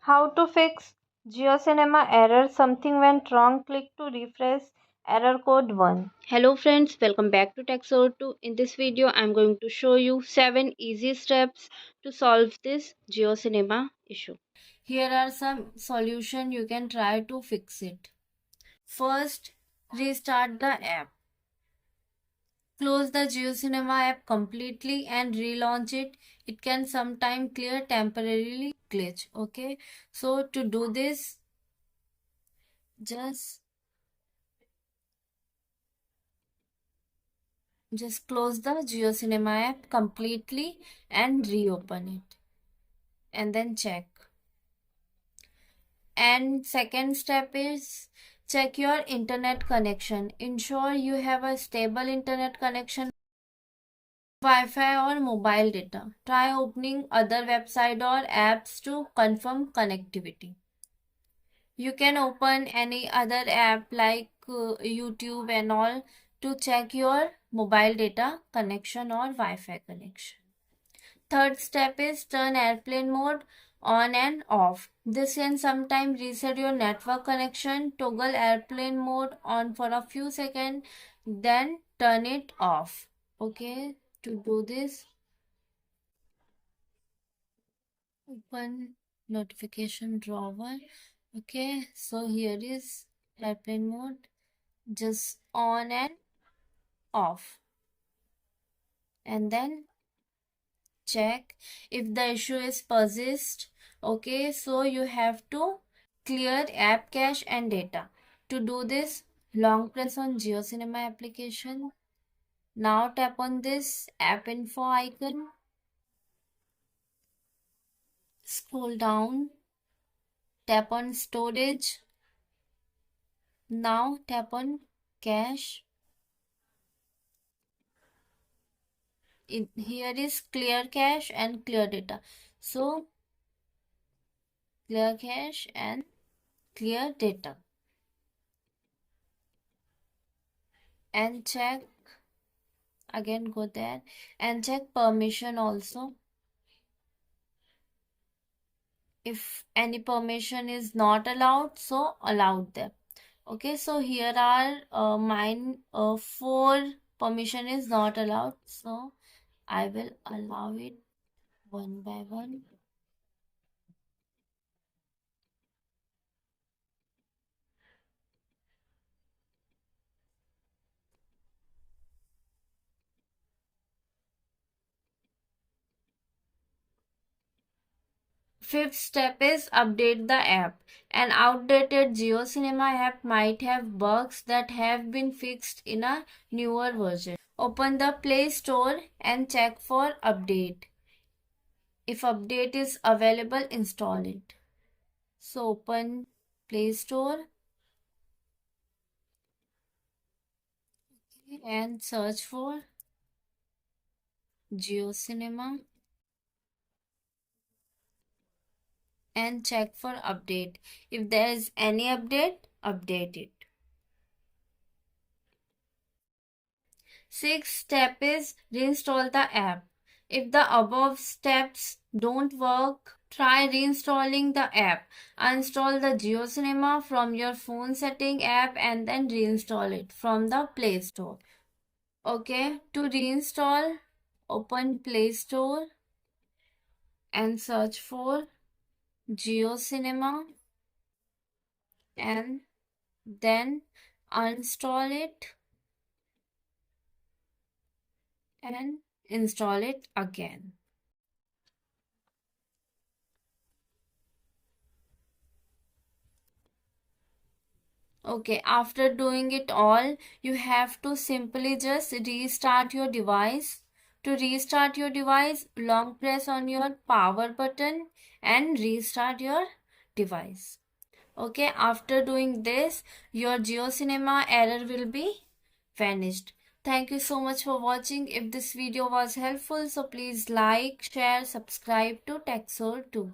How to fix Jiocinema error? Something went wrong. Click to refresh. Error code 1. Hello friends, welcome back to Tech2. In this video, I'm going to show you 7 easy steps to solve this Jiocinema issue. Here are some solutions you can try to fix it. First, restart the app. Close the Jiocinema app completely and relaunch it. It can sometimes clear temporarily glitch. Okay, so to do this, just close the Jiocinema app completely and reopen it and then check. And second step is check your internet connection. Ensure you have a stable internet connection, Wi-Fi or mobile data. Try opening other website or apps to confirm connectivity. You can open any other app like YouTube and all to check your mobile data connection or Wi-Fi connection. Third step is turn airplane mode on and off. This can sometimes reset your network connection. Toggle airplane mode on for a few seconds, then turn it off. Okay, to do this, open notification drawer. Okay, so here is airplane mode, just on and off, and then check if the issue is persist. Okay, so you have to clear app cache and data. To do this, long press on Jiocinema application. Now tap on this app info icon. Scroll down, tap on storage. Now tap on cache. Here is clear cache and clear data. So clear cache and clear data. And check, again go there and check permission also. If any permission is not allowed, so allowed them. Okay, so here are mine 4 permission is not allowed, so I will allow it one by one. Fifth step is update the app. An outdated Jiocinema app might have bugs that have been fixed in a newer version. Open the Play Store and check for update. If update is available, install it. So open Play Store and search for Jiocinema and check for update. If there is any update, update it. Sixth step is reinstall the app. If the above steps don't work, try reinstalling the app. Uninstall the Jiocinema from your phone setting app and then reinstall it from the Play Store. Okay, to reinstall, open Play Store and search for Jiocinema and then uninstall it and install it again. Okay, after doing it all, you have to simply just restart your device. To restart your device, long press on your power button and restart your device. Okay, after doing this, your Jiocinema error will be vanished. Thank you so much for watching. If this video was helpful, so please like, share, subscribe to Tech2.